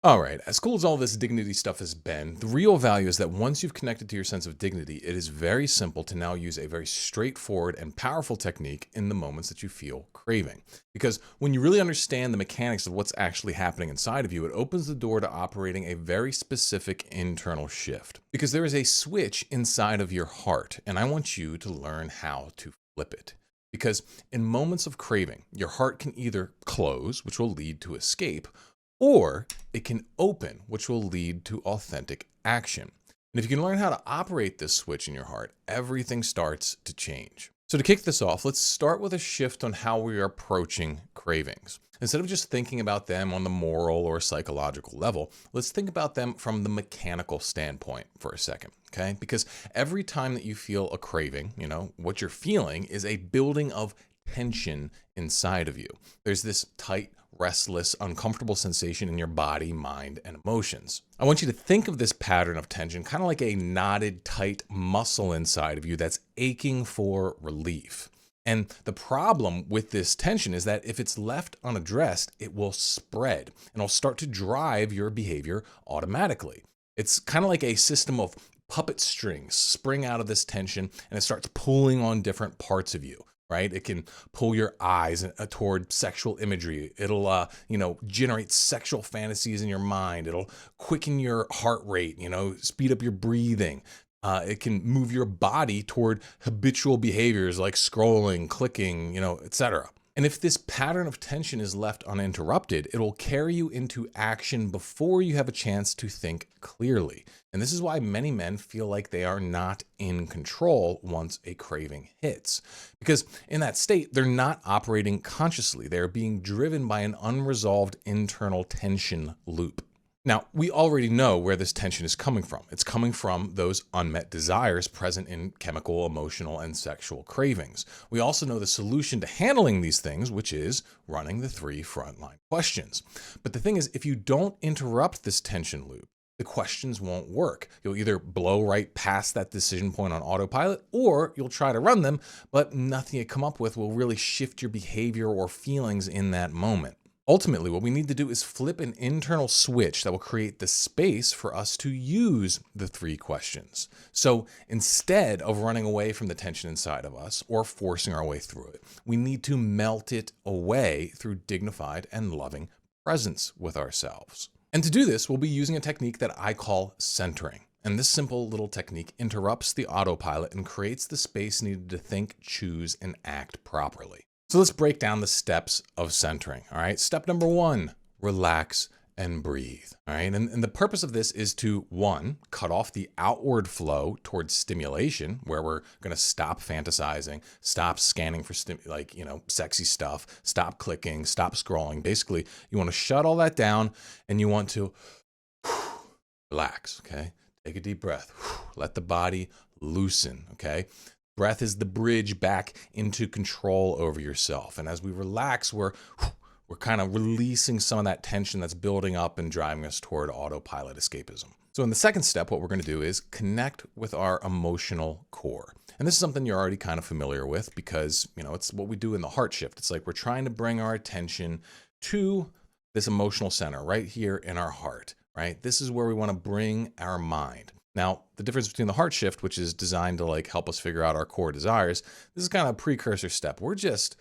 All right, as cool as all this dignity stuff has been, the real value is that once you've connected to your sense of dignity, it is very simple to now use a very straightforward and powerful technique in the moments that you feel craving. Because when you really understand the mechanics of what's actually happening inside of you, it opens the door to operating a very specific internal shift. Because there is a switch inside of your heart, and I want you to learn how to flip it. Because in moments of craving, your heart can either close, which will lead to escape, or it can open, which will lead to authentic action. And if you can learn how to operate this switch in your heart, everything starts to change. So to kick this off, let's start with a shift on how we are approaching cravings. Instead of just thinking about them on the moral or psychological level, let's think about them from the mechanical standpoint for a second, okay? Because every time that you feel a craving, what you're feeling is a building of tension inside of you. There's this tight, restless, uncomfortable sensation in your body, mind, and emotions. I want you to think of this pattern of tension kind of like a knotted, tight muscle inside of you that's aching for relief. And the problem with this tension is that if it's left unaddressed, it will spread and it'll start to drive your behavior automatically. It's kind of like a system of puppet strings spring out of this tension and it starts pulling on different parts of you. Right? It can pull your eyes toward sexual imagery. It'll, generate sexual fantasies in your mind. It'll quicken your heart rate, speed up your breathing. It can move your body toward habitual behaviors like scrolling, clicking, etc. And if this pattern of tension is left uninterrupted, it'll carry you into action before you have a chance to think clearly. And this is why many men feel like they are not in control once a craving hits. Because in that state, they're not operating consciously. They're being driven by an unresolved internal tension loop. Now, we already know where this tension is coming from. It's coming from those unmet desires present in chemical, emotional, and sexual cravings. We also know the solution to handling these things, which is running the 3 frontline questions. But the thing is, if you don't interrupt this tension loop, the questions won't work. You'll either blow right past that decision point on autopilot, or you'll try to run them, but nothing you come up with will really shift your behavior or feelings in that moment. Ultimately, what we need to do is flip an internal switch that will create the space for us to use the 3 questions. So instead of running away from the tension inside of us or forcing our way through it, we need to melt it away through dignified and loving presence with ourselves. And to do this, we'll be using a technique that I call centering. And this simple little technique interrupts the autopilot and creates the space needed to think, choose, and act properly. So let's break down the steps of centering. All right. Step number 1, relax and breathe. All right. And the purpose of this is to 1, cut off the outward flow towards stimulation, where we're going to stop fantasizing, stop scanning for sexy stuff, stop clicking, stop scrolling. Basically, you want to shut all that down and you want to relax. Okay. Take a deep breath. Let the body loosen. Okay. Breath is the bridge back into control over yourself. And as we relax, we're kind of releasing some of that tension that's building up and driving us toward autopilot escapism. So in the second step, what we're going to do is connect with our emotional core. And this is something you're already kind of familiar with because, it's what we do in the heart shift. It's like we're trying to bring our attention to this emotional center right here in our heart, right? This is where we want to bring our mind. Now, the difference between the heart shift, which is designed to help us figure out our core desires, this is kind of a precursor step. We're just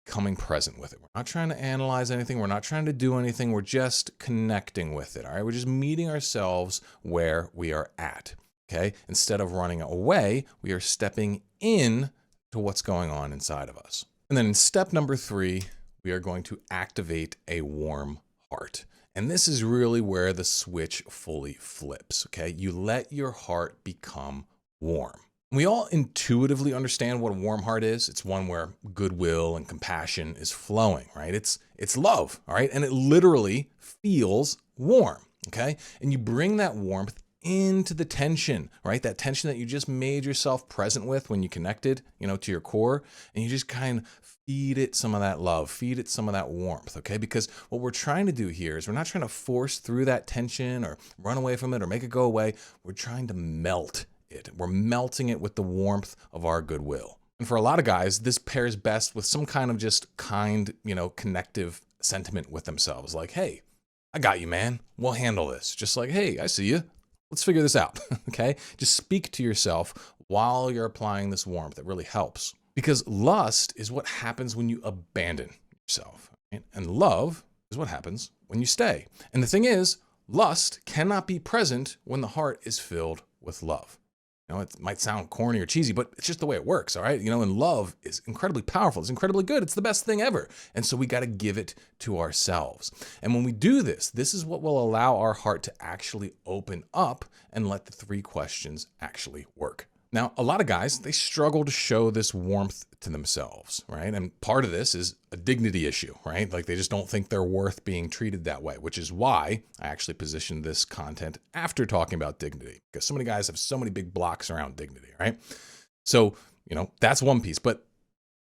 coming present with it. We're not trying to analyze anything. We're not trying to do anything. We're just connecting with it. All right. We're just meeting ourselves where we are at. Okay. Instead of running away, we are stepping in to what's going on inside of us. And then in step number 3, we are going to activate a warm heart. And this is really where the switch fully flips, okay? You let your heart become warm. We all intuitively understand what a warm heart is. It's one where goodwill and compassion is flowing, right? It's love, all right? And it literally feels warm, okay? And you bring that warmth into the tension, right? That tension that you just made yourself present with when you connected, to your core, and you just kind of feed it some of that love, feed it some of that warmth, okay? Because what we're trying to do here is we're not trying to force through that tension or run away from it or make it go away. We're trying to melt it. We're melting it with the warmth of our goodwill. And for a lot of guys, this pairs best with some kind of just kind, connective sentiment with themselves. Like, hey, I got you, man. We'll handle this. Just like, hey, I see you. Let's figure this out. Okay. Just speak to yourself while you're applying this warmth. It really helps because lust is what happens when you abandon yourself. Right? And love is what happens when you stay. And the thing is, lust cannot be present when the heart is filled with love. It might sound corny or cheesy, but it's just the way it works, all right? And love is incredibly powerful. It's incredibly good. It's the best thing ever. And so we got to give it to ourselves. And when we do this, this is what will allow our heart to actually open up and let the 3 questions actually work. Now, a lot of guys, they struggle to show this warmth to themselves, right? And part of this is a dignity issue, right? Like they just don't think they're worth being treated that way, which is why I actually positioned this content after talking about dignity, because so many guys have so many big blocks around dignity, right? So, that's one piece. But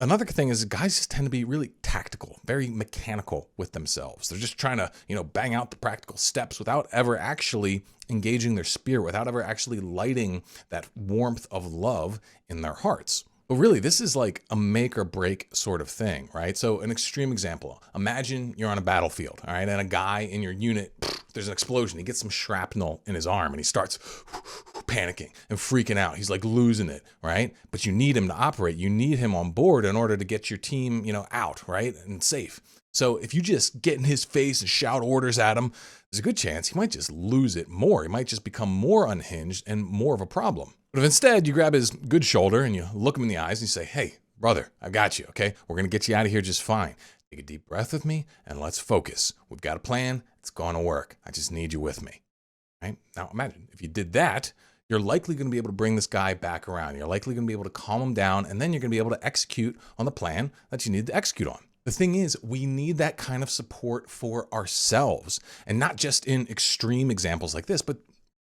another thing is guys just tend to be really tactical, very mechanical with themselves. They're just trying to, bang out the practical steps without ever actually engaging their spirit, without ever actually lighting that warmth of love in their hearts. But really, this is like a make or break sort of thing, right? So an extreme example, imagine you're on a battlefield, all right? And a guy in your unit, there's an explosion. He gets some shrapnel in his arm and he starts panicking and freaking out. He's like losing it, right? But you need him to operate. You need him on board in order to get your team, out, right? And safe. So if you just get in his face and shout orders at him, there's a good chance he might just lose it more. He might just become more unhinged and more of a problem. But if instead you grab his good shoulder and you look him in the eyes and you say, hey, brother, I got you, okay? We're going to get you out of here just fine. Take a deep breath with me and let's focus. We've got a plan. It's going to work. I just need you with me, right? Now imagine if you did that, you're likely going to be able to bring this guy back around. You're likely going to be able to calm him down, and then you're going to be able to execute on the plan that you need to execute on. The thing is, we need that kind of support for ourselves, and not just in extreme examples like this, but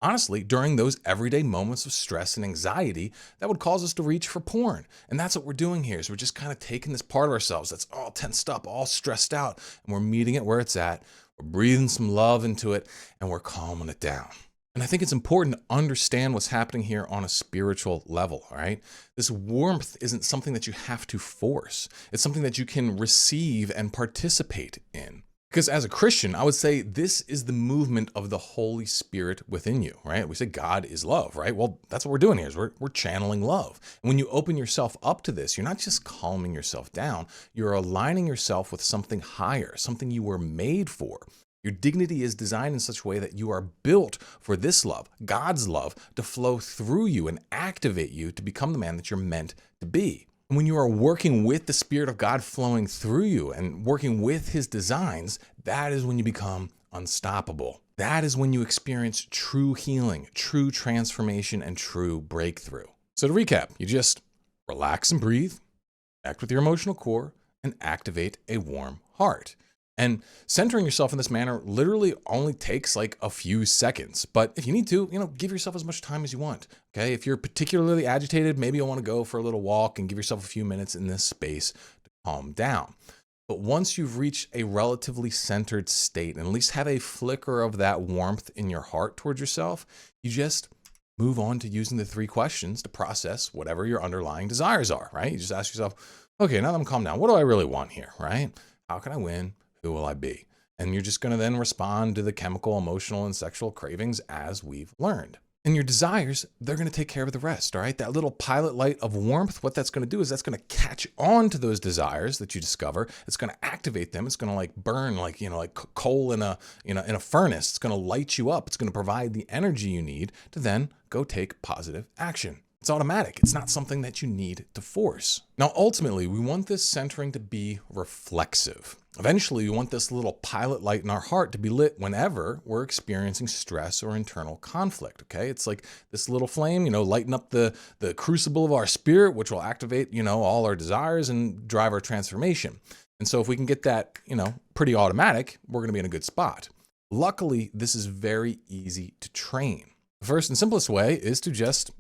honestly, during those everyday moments of stress and anxiety that would cause us to reach for porn. And that's what we're doing here, is we're just kind of taking this part of ourselves that's all tensed up, all stressed out, and we're meeting it where it's at. We're breathing some love into it, and we're calming it down. And I think it's important to understand what's happening here on a spiritual level, all right? This warmth isn't something that you have to force. It's something that you can receive and participate in. Because as a Christian, I would say this is the movement of the Holy Spirit within you, right? We say God is love, right? Well, that's what we're doing here, is we're channeling love. And when you open yourself up to this, you're not just calming yourself down, you're aligning yourself with something higher, something you were made for. Your dignity is designed in such a way that you are built for this love, God's love, to flow through you and activate you to become the man that you're meant to be. And when you are working with the Spirit of God flowing through you and working with His designs, that is when you become unstoppable. That is when you experience true healing, true transformation, and true breakthrough. So to recap, you just relax and breathe, connect with your emotional core, and activate a warm heart. And centering yourself in this manner literally only takes like a few seconds. But if you need to, give yourself as much time as you want. Okay. If you're particularly agitated, maybe you'll want to go for a little walk and give yourself a few minutes in this space to calm down. But once you've reached a relatively centered state and at least have a flicker of that warmth in your heart towards yourself, you just move on to using the 3 questions to process whatever your underlying desires are, right? You just ask yourself, okay, now that I'm calmed down, what do I really want here, right? How can I win? Who will I be? And you're just going to then respond to the chemical, emotional, and sexual cravings as we've learned. And your desires, they're going to take care of the rest, all right? That little pilot light of warmth, what that's going to do is that's going to catch on to those desires that you discover. It's going to activate them. It's going to like burn like coal in a furnace. It's going to light you up. It's going to provide the energy you need to then go take positive action. It's automatic. It's not something that you need to force. Now, ultimately, we want this centering to be reflexive. Eventually, we want this little pilot light in our heart to be lit whenever we're experiencing stress or internal conflict, okay? It's like this little flame, lighting up the crucible of our spirit, which will activate, all our desires and drive our transformation. And so if we can get that, pretty automatic, we're going to be in a good spot. Luckily, this is very easy to train. The first and simplest way is to just,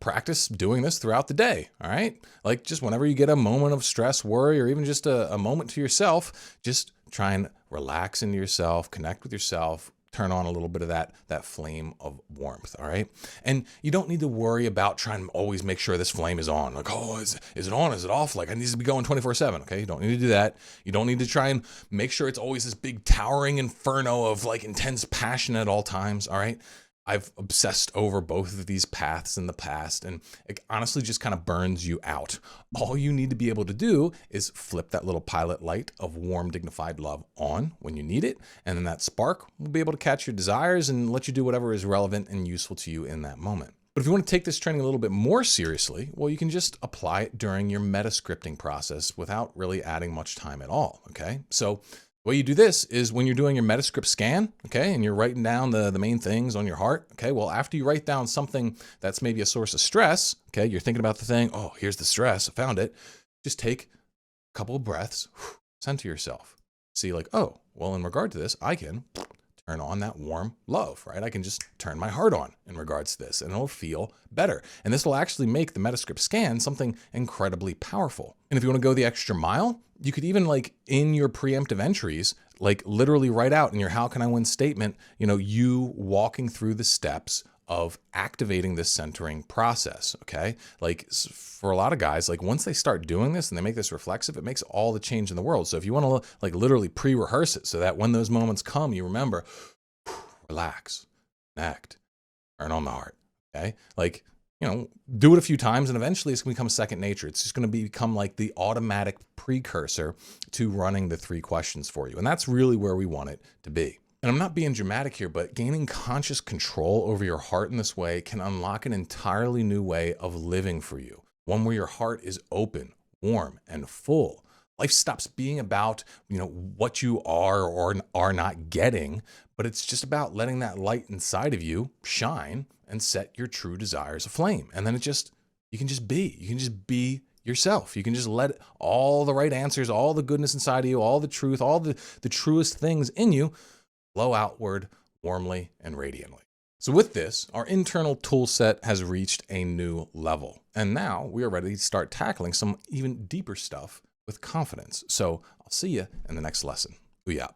practice doing this throughout the day, all right? Like just whenever you get a moment of stress, worry, or even just a moment to yourself, just try and relax into yourself, connect with yourself, turn on a little bit of that flame of warmth. All right. And you don't need to worry about trying to always make sure this flame is on. Like, oh, is it on? Is it off? Like, I need to be going 24/7. Okay. You don't need to do that. You don't need to try and make sure it's always this big towering inferno of like intense passion at all times. All right. I've obsessed over both of these paths in the past, and it honestly just kind of burns you out. All you need to be able to do is flip that little pilot light of warm, dignified love on when you need it, and then that spark will be able to catch your desires and let you do whatever is relevant and useful to you in that moment. But if you want to take this training a little bit more seriously, well, you can just apply it during your meta scripting process without really adding much time at all, okay? So the way you do this is when you're doing your metascript scan, okay, and you're writing down the main things on your heart, okay, well, after you write down something that's maybe a source of stress, okay, you're thinking about the thing, oh, here's the stress, I found it, just take a couple of breaths, center yourself. See like, oh, well, in regard to this, I can turn on that warm love, right? I can just turn my heart on in regards to this and it'll feel better. And this will actually make the metascript scan something incredibly powerful. And if you want to go the extra mile, you could even like in your preemptive entries, like literally write out in your how can I win statement, you walking through the steps of activating this centering process, okay? Like for a lot of guys, like once they start doing this and they make this reflexive, it makes all the change in the world. So if you want to like literally pre-rehearse it so that when those moments come, you remember, relax, connect, turn on the heart, okay? Like, do it a few times and eventually it's gonna become second nature. It's just gonna become like the automatic precursor to running the 3 questions for you. And that's really where we want it to be. And I'm not being dramatic here, but gaining conscious control over your heart in this way can unlock an entirely new way of living for you. One where your heart is open, warm, and full. Life stops being about, what you are or are not getting, but it's just about letting that light inside of you shine and set your true desires aflame. And then you can just be yourself. You can just let all the right answers, all the goodness inside of you, all the truth, all the truest things in you flow outward warmly and radiantly. So with this, our internal tool set has reached a new level. And now we are ready to start tackling some even deeper stuff with confidence. So I'll see you in the next lesson. Booyah.